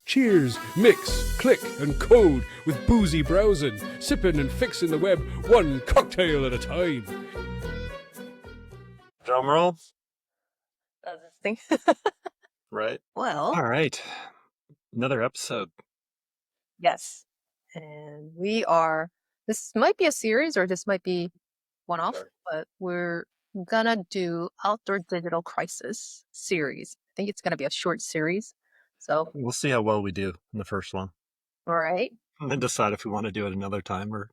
Cheers, mix, click, and code with Boozy Browsing, sipping and fixing the web one cocktail at a time. Drum roll. That's this thing. Right. Well, All right. Another episode. yes. And this might be a series or this might be one-off, Sure. but we're gonna do Outdoor Digital Crisis series. I think it's gonna be a short series. So, We'll see how well we do in the first one. all right. And then decide if we want to do it another time or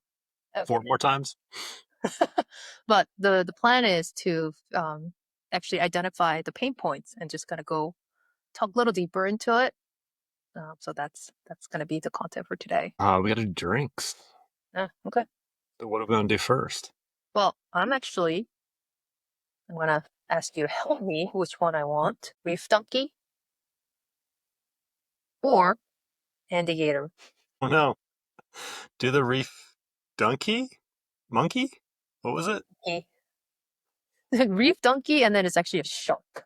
Okay. 4 more times. But the plan is to actually identify the pain points and just gonna go talk a little deeper into it. So that's gonna be the content for today. We got to do drinks. Okay. So what are we going to do first? Well, I'm gonna ask you to help me which one I want. Reef Donkey or Andy Gator. Oh, no. Do the reef donkey? Monkey? What was it? Reef Donkey, and then it's actually a shark.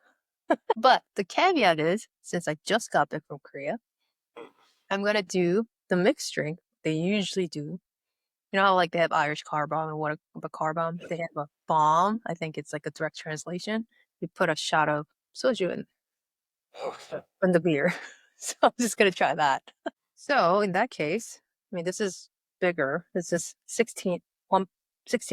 But the caveat is, since I just got back from Korea, I'm gonna do the mixed drink they usually do. You know how like they have Irish car bomb and what a car bomb? They have a bomb. I think it's like a direct translation. You put a shot of soju in the beer. So I'm just gonna try that. So in that case, I mean this is bigger. This is 16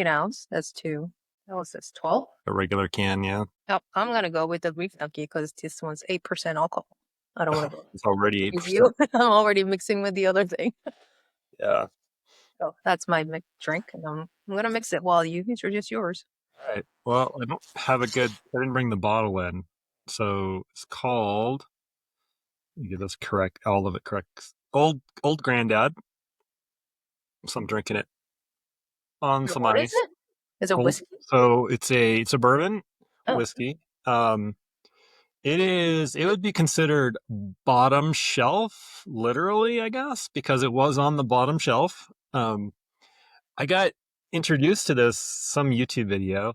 ounce. That's 2. How is this? 12? A regular can, yeah. Oh, I'm gonna go with the Reef Donkey because this one's 8% alcohol. I don't want to It's already confuse 8%. you. I'm already mixing with the other thing. Yeah. So that's my mixed drink, and I'm gonna mix it while you introduce yours. All right. Well, I don't have I didn't bring the bottle in. So it's called, let me get this correct, all of it correct. Old Granddad. So I'm drinking it on some What ice. is it? Is it whiskey? So it's a bourbon Oh. whiskey. It would be considered bottom shelf, literally, I guess, because it was on the bottom shelf. I got introduced to some YouTube video,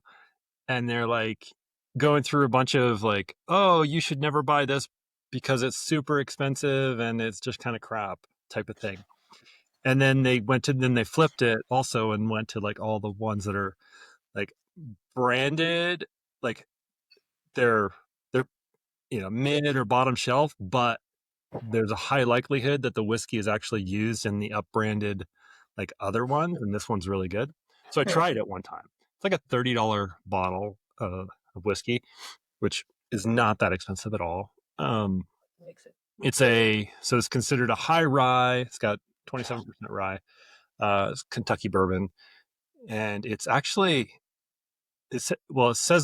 and they're like going through a bunch of like, oh, you should never buy this because it's super expensive and it's just kind of crap type of thing. And then they flipped it also and went to like all the ones that are like branded, like they're mid or bottom shelf, but there's a high likelihood that the whiskey is actually used in the up-branded like other ones, and this one's really good. So I tried it one time. It's like a $30 bottle of whiskey, which is not that expensive at all. It's considered a high rye. It's got 27% rye. It's Kentucky bourbon, and it says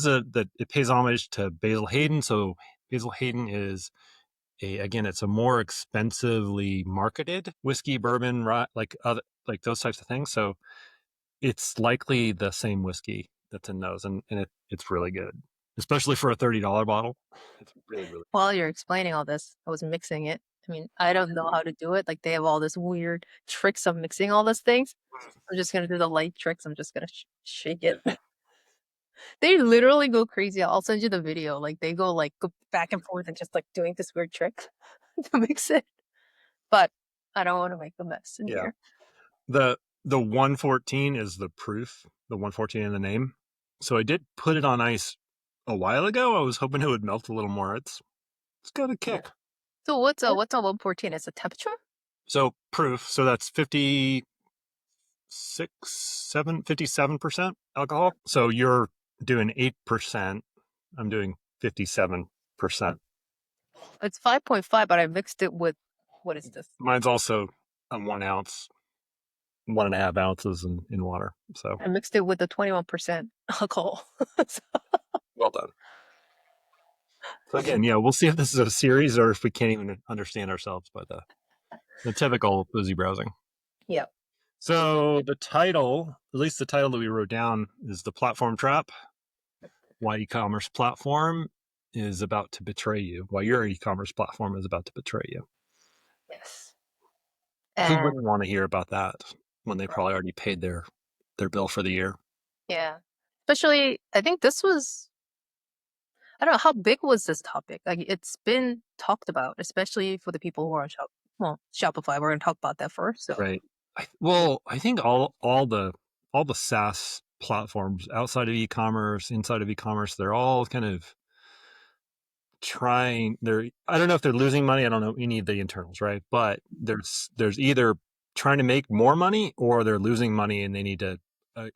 that it pays homage to Basil Hayden. So Basil Hayden is it's a more expensively marketed whiskey, bourbon, like those types of things. So it's likely the same whiskey that's in those, and it's really good, especially for a $30 bottle. It's really, really. While you're explaining all this, I was mixing it. I mean, I don't know how to do it. Like they have all this weird tricks of mixing all those things. I'm just gonna do the light tricks. I'm just gonna shake it. They literally go crazy. I'll send you the video. Like they go back and forth and just like doing this weird trick to mix it. But I don't want to make a mess in here. The 114 is the proof, the 114 in the name. So I did put it on ice a while ago. I was hoping it would melt a little more. It's got a kick. So what's a 114? It's a temperature? So proof. So that's 57% alcohol. So you're doing 8%. I'm doing 57%. It's 5.5, but I mixed it with, what is this? Mine's also a 1 ounce, 1.5 ounces in water. So I mixed it with the 21% alcohol. well done. So again, we'll see if this is a series or if we can't even understand ourselves by the typical Boozy Browsing. Yeah. So the title, at least the title that we wrote down, is The Platform Trap. Why e-commerce platform is about to betray you. Why your e-commerce platform is about to betray you. Yes. Who wouldn't want to hear about that when they probably already paid their bill for the year? Yeah. Especially, I think this was I don't know, how big was this topic? Like, it's been talked about, especially for the people who are on Shopify. We're going to talk about that first. So. Right. I think all the SaaS platforms outside of e-commerce, inside of e-commerce, they're all kind of trying. I don't know if they're losing money. I don't know any of the internals, right? But there's either trying to make more money or they're losing money and they need to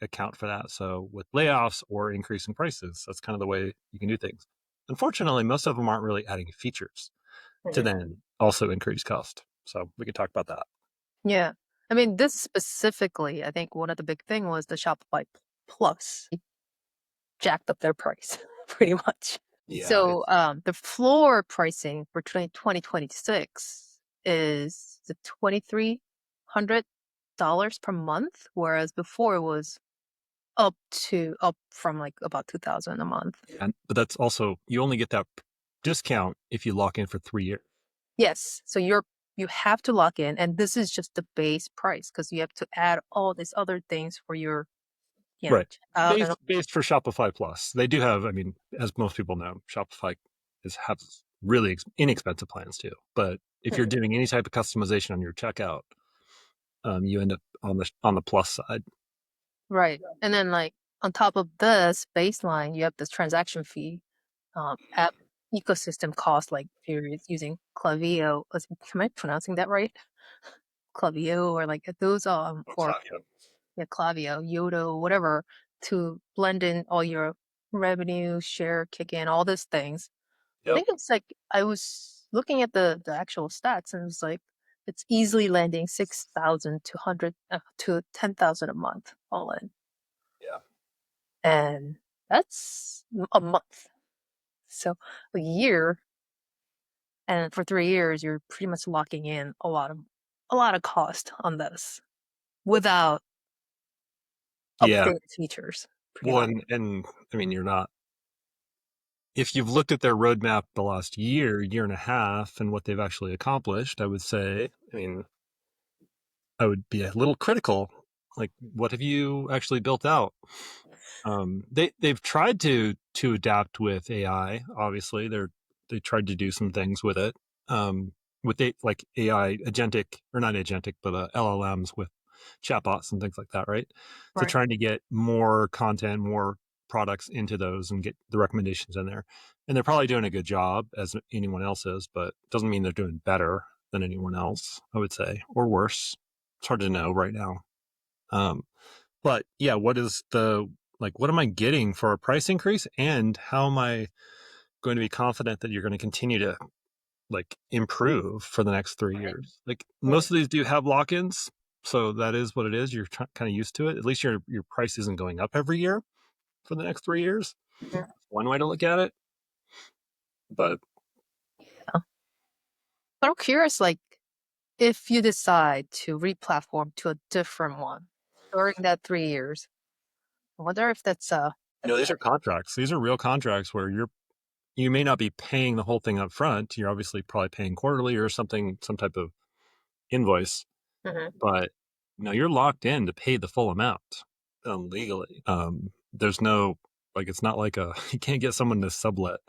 account for that. So with layoffs or increasing prices, that's kind of the way you can do things. Unfortunately, most of them aren't really adding features to then also increase cost. So we could talk about that. Yeah. I mean, this specifically, I think one of the big thing was the Shopify Plus jacked up their price pretty much. Yeah. So the floor pricing for 2026 is the $2,300 per month, whereas before it was up from like about 2,000 a month. But that's also, you only get that discount if you lock in for 3 years. Yes. So you have to lock in, and this is just the base price because you have to add all these other things for your, Right. Based for Shopify Plus. They do have, I mean, as most people know, Shopify has really inexpensive plans too. But if you're doing any type of customization on your checkout, you end up on the plus side. Right. And then like on top of this baseline, you have this transaction fee, app ecosystem cost, like if you're using Klaviyo. Am I pronouncing that right? Klaviyo, or like those or yeah, Klaviyo, Yodo, whatever, to blend in all your revenue, share, kick in, all these things. Yep. I think it's like I was looking at the actual stats, and it was like it's easily landing 6,000 to 10,000 a month all in. Yeah. And that's a month. So a year, and for 3 years, you're pretty much locking in a lot of cost on this without updated features. Well, and I mean, you're not. If you've looked at their roadmap the last year and a half, and what they've actually accomplished, I would say, I mean, I would be a little critical. Like, what have you actually built out? They've tried to adapt with AI. Obviously, they tried to do some things with it. With like AI agentic, or not agentic, but LLMs with chatbots and things like that, right? To trying to get more content, more products into those and get the recommendations in there. And they're probably doing a good job, as anyone else is, but it doesn't mean they're doing better than anyone else, I would say, or worse. It's hard to know right now. But yeah, what am I getting for a price increase, and how am I going to be confident that you're going to continue to like improve for the next 3 years? Like, most of these do have lock-ins, so that is what it is. You're kind of used to it. At least your price isn't going up every year for the next 3 years. Yeah. One way to look at it. But I'm curious, like, if you decide to replatform to a different one during that 3 years, I wonder if that's these are contracts. These are real contracts where you may not be paying the whole thing up front. You're obviously probably paying quarterly or something, some type of invoice, but you're locked in to pay the full amount legally. There's no, like, it's not like you can't get someone to sublet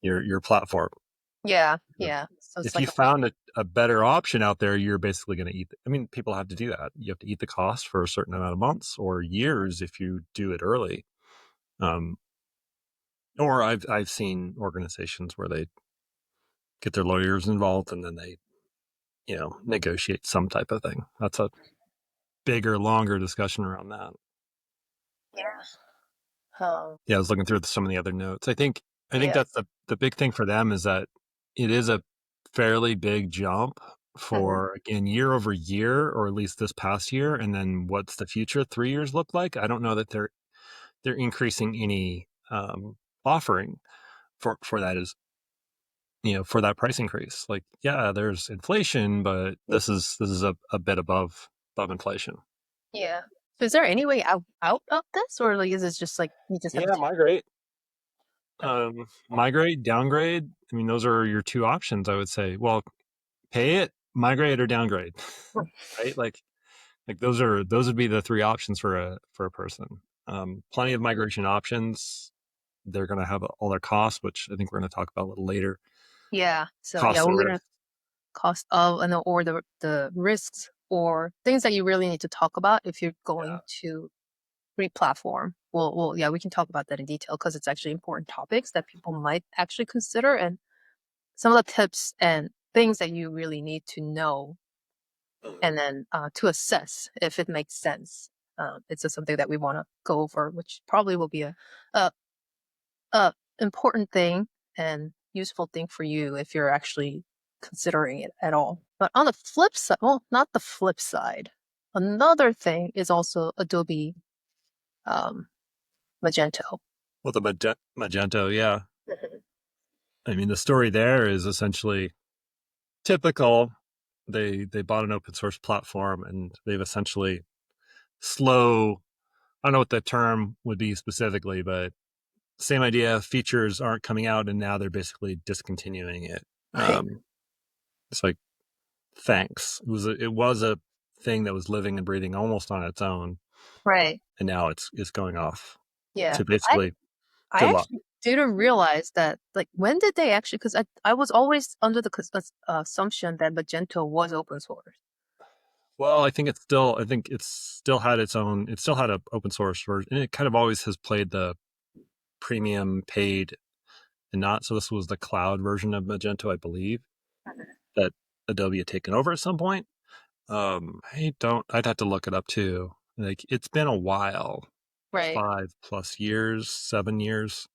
your platform. Yeah. So it's if like you found a better option out there, you're basically going to eat. I mean, people have to do that. You have to eat the cost for a certain amount of months or years if you do it early. Or I've seen organizations where they get their lawyers involved and then they, negotiate some type of thing. That's a bigger, longer discussion around that. Yeah, I was looking through some of the other notes. I think that's the big thing for them, is that it is a fairly big jump for, again, year over year, or at least this past year. And then what's the future 3 years look like? I don't know that they're increasing any offering for that, is for that price increase. Like, yeah, there's inflation, but this is a bit above inflation. Yeah. So is there any way out of this, or like is it just like you just have to migrate? Migrate, downgrade. I mean, those are your two options, I would say. Well, pay it, migrate, or downgrade, right? Like those would be the three options for a person. Plenty of migration options. they're going to have all their costs, which I think we're going to talk about a little later. Yeah. So Costs we're or gonna cost of and or the risks or things that you really need to talk about if you're going to replatform. We can talk about that in detail because it's actually important topics that people might actually consider and some of the tips and things that you really need to know and then to assess if it makes sense. It's just something that we want to go over, which probably will be a important thing and useful thing for you if you're actually considering it at all. But on the flip side, well, not the flip side. Another thing is also Adobe Magento. Well, the Magento, yeah. Mhm. I mean, the story there is essentially typical. They bought an open source platform and they've essentially I don't know what the term would be specifically, but same idea. Features aren't coming out, and now they're basically discontinuing it. Right. It's like, thanks. It was a thing that was living and breathing almost on its own, Right. and now it's going off Yeah. to basically I good luck. actually didn't realize that. Like, when did they actually? Because I was always under the assumption that Magento was open source. Well, I think it's still had its own. It still had an open source version, and it kind of always has played the premium paid and not. So this was the cloud version of Magento, I believe, that Adobe had taken over at some point. I'd have to look it up too. Like, it's been a while, Right. 5+ years, 7 years.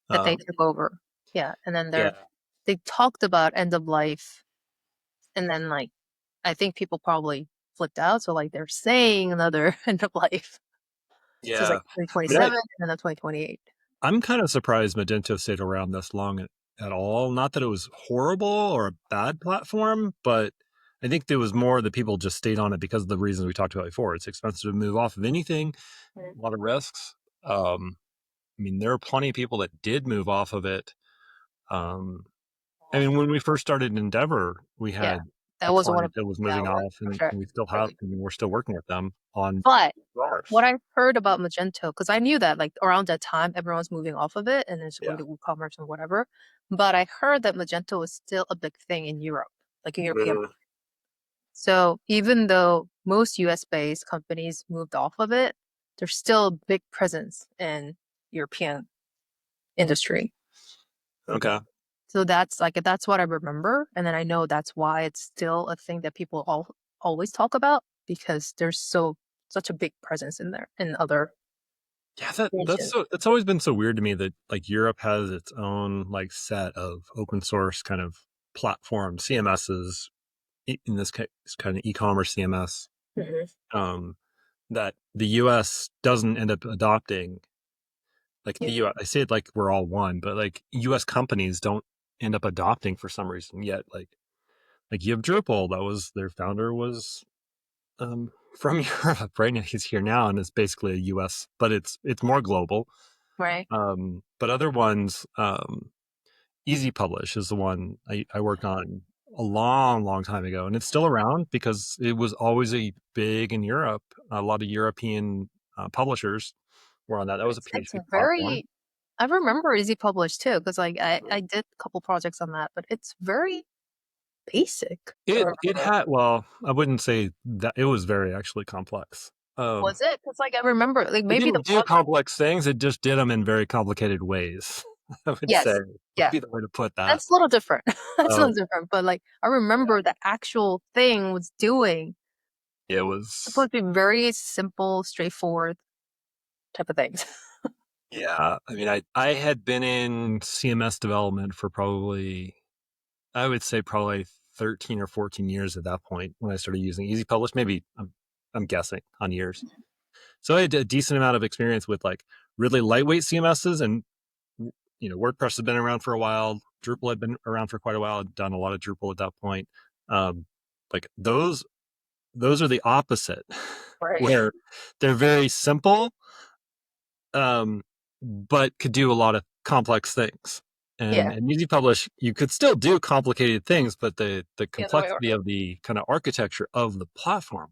That they took over. Yeah. And then Yeah. they talked about end of life. And then like I think people probably flipped out. So like they're saying another end of life. So it's like Yeah. I mean, 2027 and then 2028. I'm kind of surprised Magento stayed around this long at all. Not that it was horrible or a bad platform, but I think there was more that people just stayed on it because of the reasons we talked about before. It's expensive to move off of anything, a lot of risks. I mean, there are plenty of people that did move off of it. I mean, when we first started Endeavor, we Yeah. had That a was one client of that was moving off, for and sure. we still have, I mean, we're still working with them on But ours. what I heard about Magento, because I knew that like around that time everyone's moving off of it and it's going to WooCommerce and whatever. But I heard that Magento is still a big thing in Europe, like in European. So even though most US based companies moved off of it, there's still a big presence in European industry. Okay. So that's what I remember. And then I know that's why it's still a thing that people always talk about because there's such a big presence in there in other Yeah, regions. that's always been so weird to me that like Europe has its own like set of open source kind of platform CMSs, in this case kind of e-commerce CMS, um, that the US doesn't end up adopting. Like the US, I say it like we're all one, but like US companies don't end up adopting for some reason yet. Like you have Drupal, that was their founder was from Europe, right? And he's here now, and it's basically a US, but it's more global. Right. But other ones, Easy Publish is the one I worked on a long, long time ago, and it's still around because it was always a big in Europe. A lot of European publishers were on that. That was a It's PHP platform. very, I remember Easy Publish too, because like I did a couple projects on that, but it's very basic. It had, well, I wouldn't say that it was very actually complex. Was it? Because like I remember like It maybe the didn't do complex things. It just did them in very complicated ways. I would say yes. would Yeah. be the way to put that. That's a little different. That's a Um, little different. But like I remember the actual thing was doing it was, supposed to be very simple, straightforward type of things. yeah. I mean, I had been in CMS development for probably, I would say probably 13 or 14 years at that point when I started using Easy Publish. Maybe I'm guessing on years. So I had a decent amount of experience with like really lightweight CMSs, and WordPress has been around for a while. Drupal had been around for quite a while. I'd done a lot of Drupal at that point. Like those are the opposite, Right. where they're very simple, but could do a lot of complex things. Yeah. And Easy Publish, you could still do complicated things, but the The other way around. complexity of the kind of architecture of the platform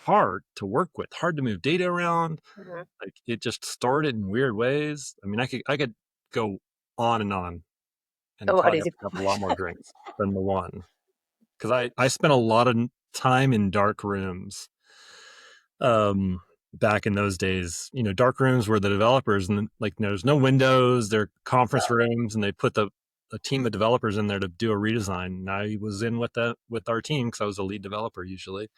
hard to work with, hard to move data around. Mhm. Like it just stored it in weird ways. I mean, I could go on and Oh, what probably is have it? to have a lot more drinks than the one. Because I spent a lot of time in dark rooms back in those days. Dark rooms were the developers, and like there's no windows, they're conference rooms, and they put a team of developers in there to do a redesign. And I was in with our team because I was a lead developer usually,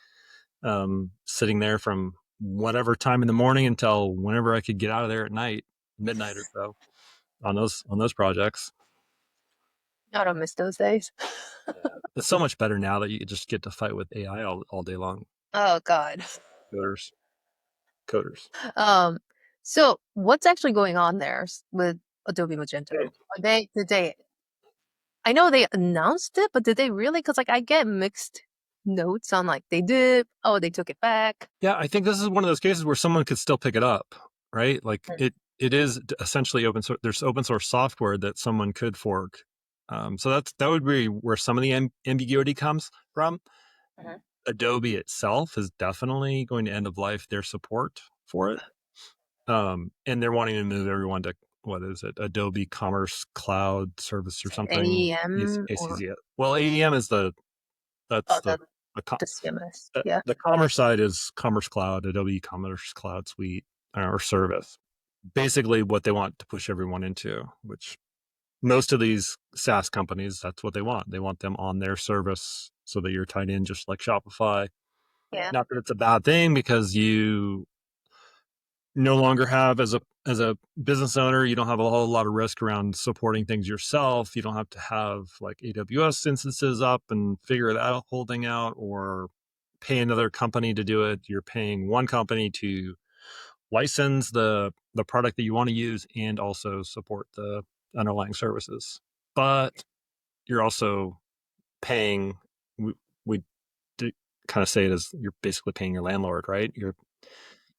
sitting there from whatever time in the morning until whenever I could get out of there at night, midnight or so, on those projects. I don't miss those days. It's so much better now that you just get to fight with AI all day long. Oh God. Coders. So what's actually going on there with Adobe Magento? Did they? I know they announced it, but did they really? Because like I get mixed notes on like they did. Oh, they took it back. Yeah, I think this is one of those cases where someone could still pick it up, right? Like it is essentially open source. There's open source software that someone could fork. So that would be where some of the ambiguity comes from. Mhm. Adobe itself is definitely going to end of life their support for it. And they're wanting to move everyone to, what is it, Adobe Commerce Cloud Service or something. AEM or Well, AEM is that's the the CMS. Yeah. the commerce side is Commerce Cloud, Adobe Commerce Cloud Suite or service. Basically, what they want to push everyone into, which most of these SaaS companies, that's what they want. They want them on their service so that you're tied in just like Shopify. Yeah. Not that it's a bad thing, because you no longer have, as a business owner, you don't have a whole lot of risk around supporting things yourself. You don't have to have like AWS instances up and figure that whole thing out, or pay another company to do it. You're paying one company to license the product that you want to use and also support the underlying services. But you're also paying, we kind of say it as, you're basically paying your landlord, right?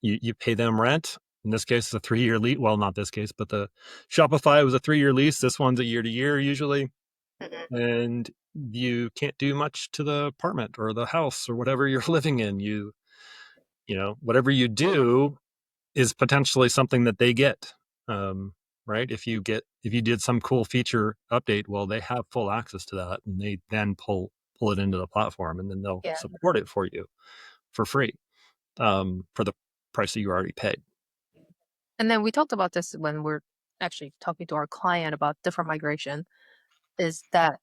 You pay them rent. In this case, it's a 3-year lease. Well, not this case, but the Shopify was a 3-year lease. This one's a year to year usually. Mhm. And you can't do much to the apartment or the house or whatever you're living in. Whatever you do is potentially something that they get. Right? If you did some cool feature update, well, they have full access to that, and they then pull it into the platform, and then they'll Yeah. support it for you for free, for the price that you already paid. And then we talked about this when we're actually talking to our client about different migration, is that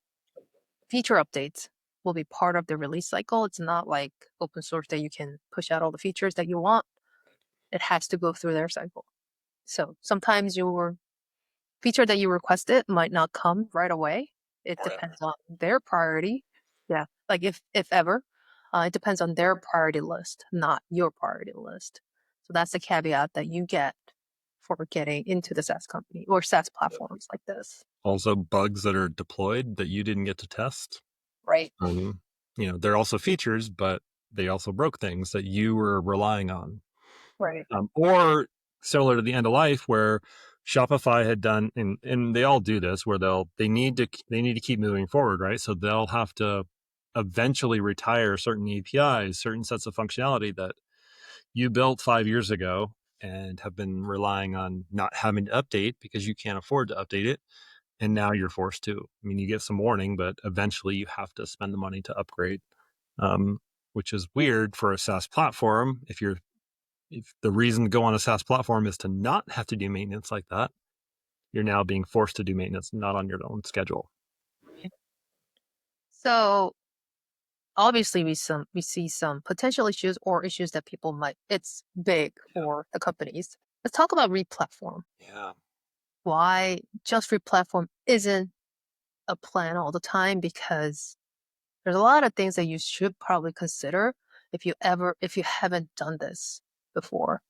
feature updates will be part of the release cycle. It's not like open source that you can push out all the features that you want. It has to go through their cycle. So sometimes your feature that you requested might not come right away. It depends on their priority. Yeah. Like if ever, it depends on their priority list, not your priority list. So that's the caveat that you get for getting into the SaaS company or SaaS platforms like this. Also, bugs that are deployed that you didn't get to test. Right. They're also features, but they also broke things that you were relying on. Right. Or similar to the end of life, where Shopify had done, and they all do this, where they need to keep moving forward, right? So they'll have to eventually retire certain APIs, certain sets of functionality that you built 5 years ago and have been relying on not having to update because you can't afford to update it. And now you're forced to. I mean, you get some warning, but eventually you have to spend the money to upgrade, which is weird for a SaaS platform. If the reason to go on a SaaS platform is to not have to do maintenance like that, you're now being forced to do maintenance not on your own schedule. So obviously we see some potential issues or issues that it's big for the companies. Let's talk about replatform. Yeah. Why just replatform isn't a plan all the time, because there's a lot of things that you should probably consider if you haven't done this before.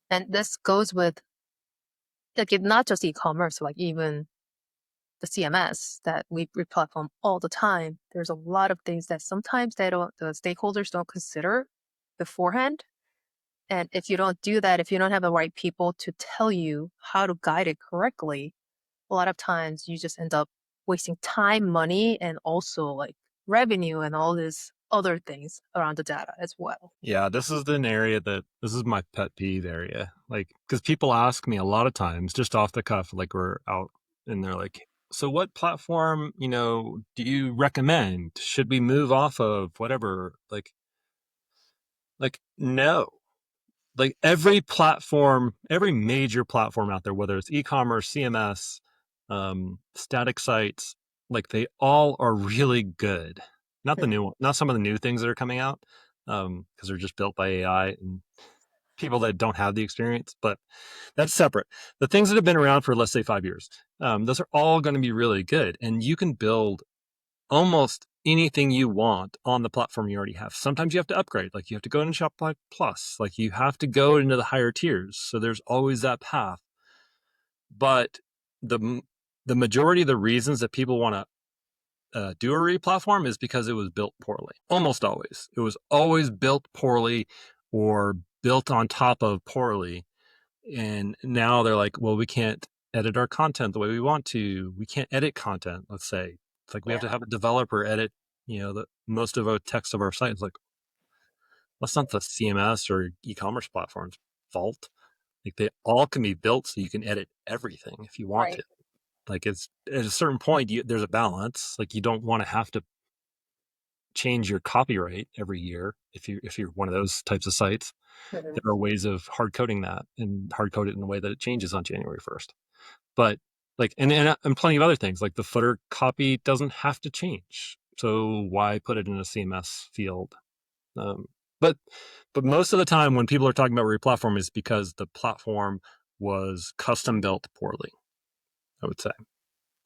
And this goes with like not just e-commerce, like even the CMS that we replatform all the time. There's a lot of things that sometimes the stakeholders don't consider beforehand. And if you don't do that, if you don't have the right people to tell you how to guide it correctly, a lot of times you just end up wasting time, money, and also like revenue and all this other things around the data as well. Yeah, this is my pet peeve area. Like, because people ask me a lot of times, just off the cuff, like we're out and they're like, so what platform, do you recommend? Should we move off of whatever? Like no. Like every platform, every major platform out there, whether it's e-commerce, CMS, static sites, like they all are really good. Not the new one, not some of the new things that are coming out, because they're just built by AI and people that don't have the experience, but that's separate. The things that have been around for, let's say, 5 years, those are all going to be really good. And you can build almost anything you want on the platform you already have. Sometimes you have to upgrade, like you have to go into Shopify Plus, like you have to go into the higher tiers. So there's always that path. But the majority of the reasons that people want to do a replatform is because it was built poorly. Almost always. It was always built poorly or built on top of poorly. And now they're like, well, we can't edit our content the way we want to. We can't edit content, let's say. It's like we have to have a developer edit, the most of the text of our site. It's like, that's not the CMS or e-commerce platform's fault. Like they all can be built so you can edit everything if you want to. Like it's at a certain point, there's a balance. Like you don't want to have to change your copyright every year if you're one of those types of sites. There are ways of hard coding that and hard code it in a way that it changes on January 1st. But like, and plenty of other things, like the footer copy doesn't have to change. So why put it in a CMS field? But most of the time when people are talking about replatform is because the platform was custom built poorly, I would say.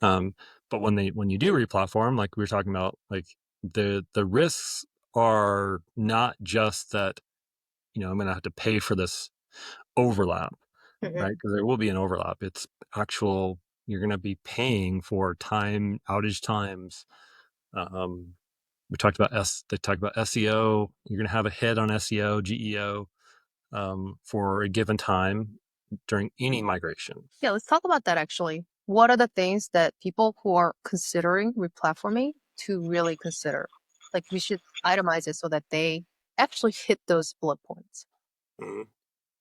But when you do replatform, like we were talking about, like the risks are not just that, I'm going to have to pay for this overlap, right? Because there will be an overlap. It's actual, you're going to be paying for outage times. They talked about SEO. You're going to have a hit on SEO, GEO, for a given time during any migration. Yeah, let's talk about that actually. What are the things that people who are considering replatforming to really consider? Like we should itemize it so that they actually hit those bullet points.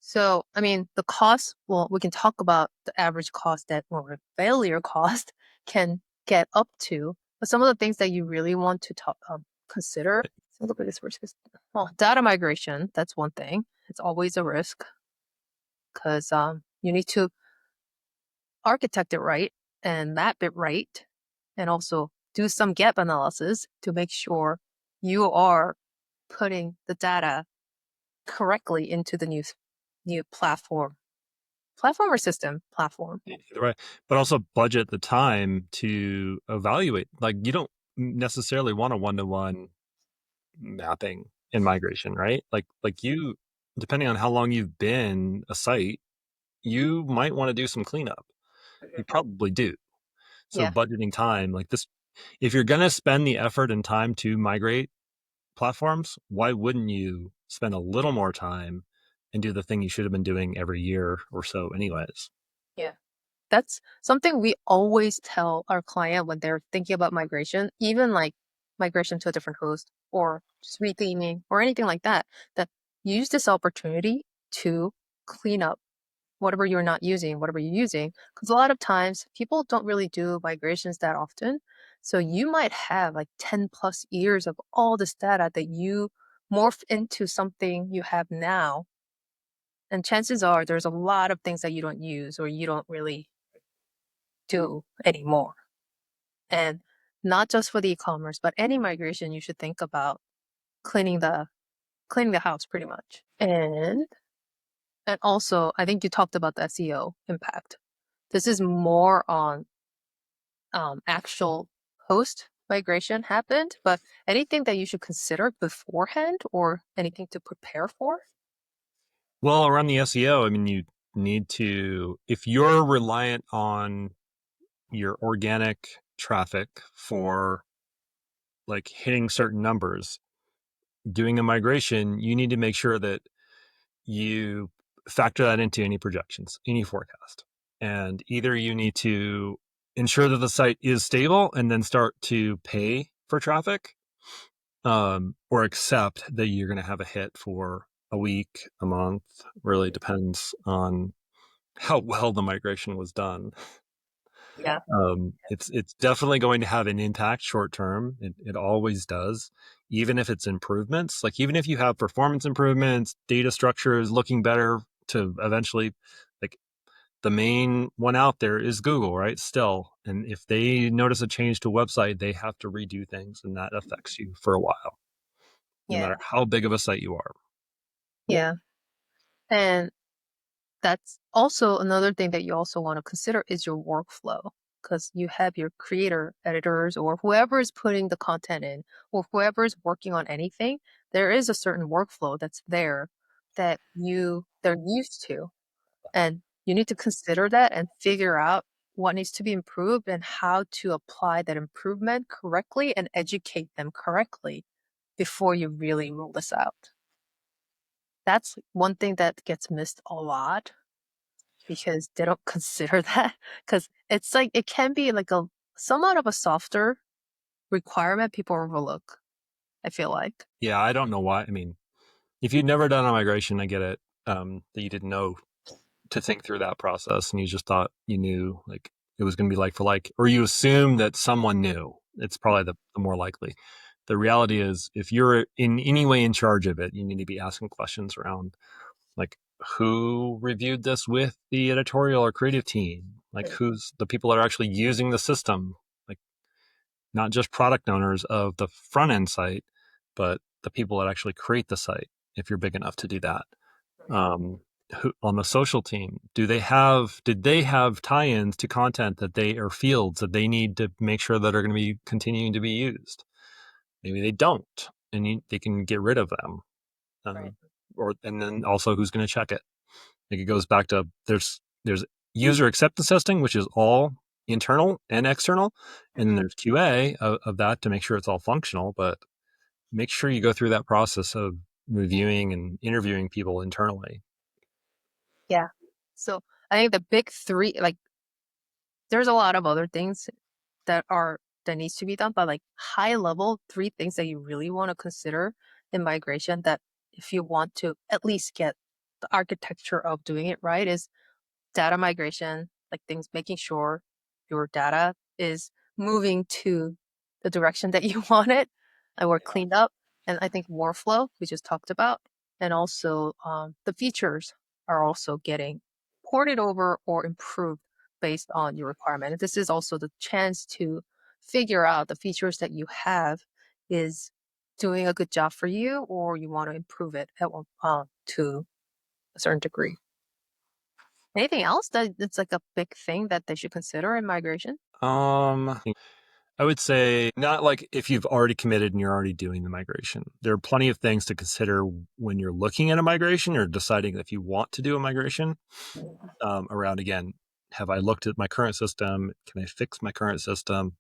So, I mean, the cost, well, we can talk about the average cost or failure cost can get up to, but some of the things that you really want to consider, single biggest risk is, data migration. That's one thing. It's always a risk because you need to architect it right and map it right, and also do some gap analysis to make sure you are putting the data correctly into the new platform or system platform. Right. But also budget the time to evaluate. Like you don't necessarily want a one-to-one mapping in migration, right? Like you, depending on how long you've been a site, you might want to do some cleanup. You probably do. So budgeting time like this, if you're going to spend the effort and time to migrate platforms, why wouldn't you spend a little more time and do the thing you should have been doing every year or so anyways? Yeah. That's something we always tell our client when they're thinking about migration, even like migration to a different host or just retheming or anything like that, that use this opportunity to clean up whatever you're not using, whatever you're using. Because a lot of times people don't really do migrations that often. So you might have like 10 plus years of all this data that you morph into something you have now. And chances are there's a lot of things that you don't use or you don't really do anymore. And not just for the e-commerce, but any migration, you should think about cleaning the house pretty much. And also, I think you talked about the SEO impact. This is more on actual host migration happened, but anything that you should consider beforehand or anything to prepare for? Well, around the SEO, I mean, you need to, if you're reliant on your organic traffic for like hitting certain numbers, doing a migration, you need to make sure that you factor that into any projections, any forecast. And either you need to ensure that the site is stable and then start to pay for traffic, or accept that you're going to have a hit for a week, a month. Really depends on how well the migration was done. Yeah. It's definitely going to have an impact short term. It always does, even if it's improvements. Like even if you have performance improvements, data structure is looking better to eventually, like the main one out there is Google, right? Still, and if they notice a change to a website, they have to redo things, and that affects you for a while, no Yeah. matter how big of a site you are. Yeah. And that's also another thing that you also want to consider is your workflow, because you have your creator editors or whoever is putting the content in or whoever is working on anything. There is a certain workflow that's there that they're used to, and you need to consider that and figure out what needs to be improved and how to apply that improvement correctly and educate them correctly before you really roll this out. That's one thing that gets missed a lot because they don't consider that, because it's like it can be like a somewhat of a softer requirement people overlook, I feel like. Yeah, I don't know why. I mean, if you'd never done a migration, I get it, that you didn't know to think through that process and you just thought you knew like it was going to be like for like, or you assume that someone knew. It's probably the more likely. The reality is if you're in any way in charge of it, you need to be asking questions around like who reviewed this with the editorial or creative team, like who's the people that are actually using the system, like not just product owners of the front end site, but the people that actually create the site if you're big enough to do that. On the social team, did they have tie-ins to content that they or fields that they need to make sure that are going to be continuing to be used? Maybe they don't, and they can get rid of them. Right. And then also who's going to check it? Like it goes back to there's user acceptance testing, which is all internal and external, and then there's QA of that to make sure it's all functional. But make sure you go through that process of reviewing and interviewing people internally. Yeah. So I think the big three, like there's a lot of other things that needs to be done, but like high level, three things that you really want to consider in migration that if you want to at least get the architecture of doing it right is data migration, like things making sure your data is moving to the direction that you want it and we're cleaned up. And I think workflow we just talked about, and also the features are also getting ported over or improved based on your requirement. And this is also the chance to figure out the features that you have is doing a good job for you, or you want to improve it at one to a certain degree. Anything else that's like a big thing that they should consider in migration? I would say not like if you've already committed and you're already doing the migration. There are plenty of things to consider when you're looking at a migration or deciding if you want to do a migration. Around again, have I looked at my current system? Can I fix my current system?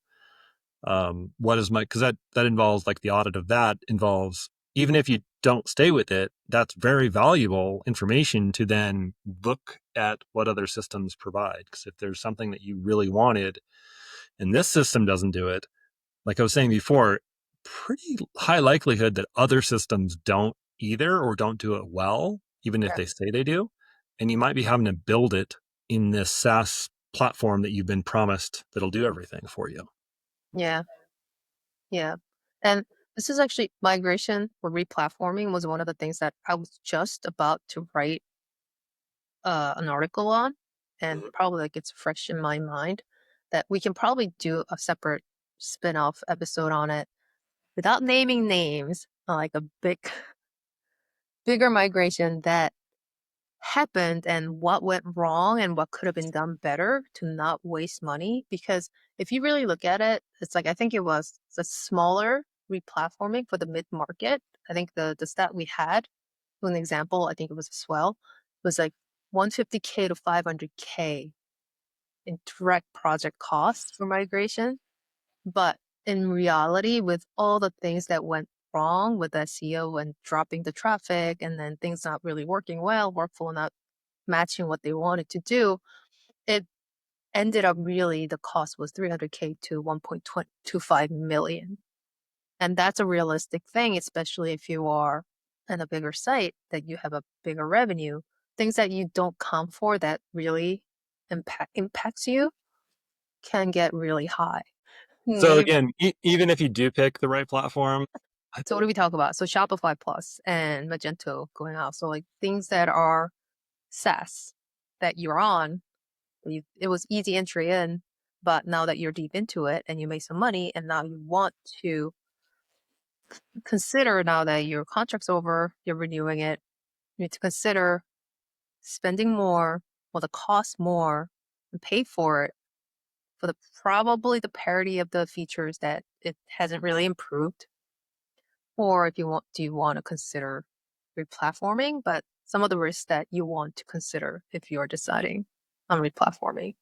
What is my, because that involves like the audit of that involves, even if you don't stay with it, that's very valuable information to then look at what other systems provide. Because if there's something that you really wanted and this system doesn't do it, like I was saying before, pretty high likelihood that other systems don't either or don't do it well, even if Yeah. they say they do. And you might be having to build it in this SaaS platform that you've been promised that'll do everything for you. Yeah. Yeah. And this is actually migration or replatforming was one of the things that I was just about to write an article on, and probably like it's fresh in my mind that we can probably do a separate spin-off episode on it without naming names, like a bigger migration that happened and what went wrong and what could have been done better to not waste money. Because if you really look at it, it's like I think it was a smaller replatforming for the mid-market. I think the stat we had, an example, I think it was as well, was like 150K to 500K in direct project costs for migration. But in reality, with all the things that went wrong with SEO and dropping the traffic and then things not really working well, workflow not matching what they wanted to do, it ended up really the cost was 300K to 1.25 million. And that's a realistic thing, especially if you are in a bigger site that you have a bigger revenue. Things that you don't count for that really impacts you can get really high. So again, even if you do pick the right platform, So what do we talk about? So Shopify Plus and Magento going out. So like things that are SaaS that you're on, it was easy entry in, but now that you're deep into it and you made some money and now you want to consider, now that your contract's over, you're renewing it, you need to consider spending more, well, the cost more, and pay for it for probably the parity of the features that it hasn't really improved. Or if you want, do you want to consider replatforming? But some of the risks that you want to consider if you're deciding on replatforming.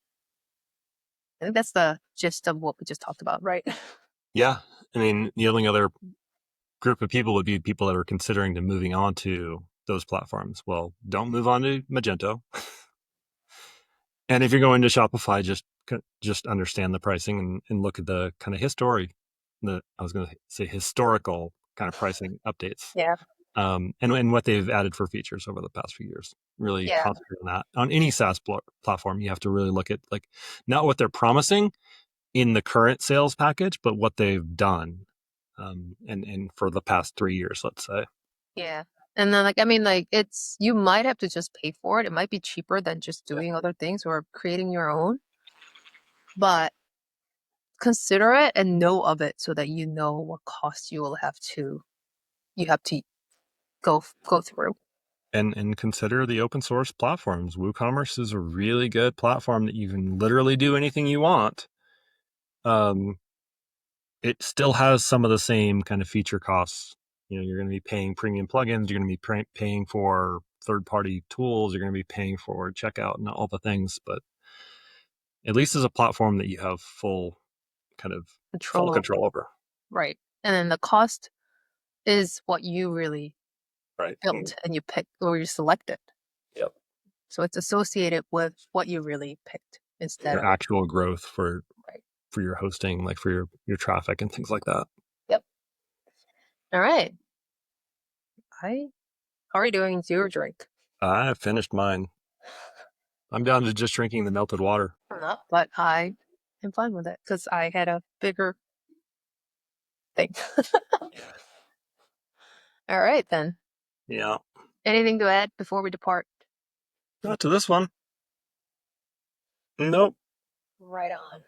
I think that's the gist of what we just talked about, right? yeah, I mean, the only other group of people would be people that are considering to moving on to those platforms. Well, don't move on to Magento. And if you're going to Shopify, just understand the pricing and look at the kind of I was going to say historical kind of pricing updates. Yeah. And what they've added for features over the past few years. Really concentrate on that. On any SaaS platform, you have to really look at like not what they're promising in the current sales package, but what they've done, and for the past 3 years, let's say. Yeah. And then you might have to just pay for it. It might be cheaper than just doing other things or creating your own. But consider it and know of it so that you know what costs you have to go through. And consider the open source platforms. WooCommerce is a really good platform that you can literally do anything you want. It still has some of the same kind of feature costs. You're going to be paying premium plugins. You're going to be paying for third-party tools. You're going to be paying for checkout and all the things. But at least as a platform that you have full control over. Right. And then the cost is what you really built and you picked or you selected. Yep. So it's associated with what you really picked instead your of actual growth for your hosting, like for your traffic and things like that. Yep. All right. How are you doing your drink? I finished mine. I'm down to just drinking the melted water. But I am fine with it because I had a bigger thing. All right, then. Yeah. Anything to add before we depart? Not to this one. Nope. Right on.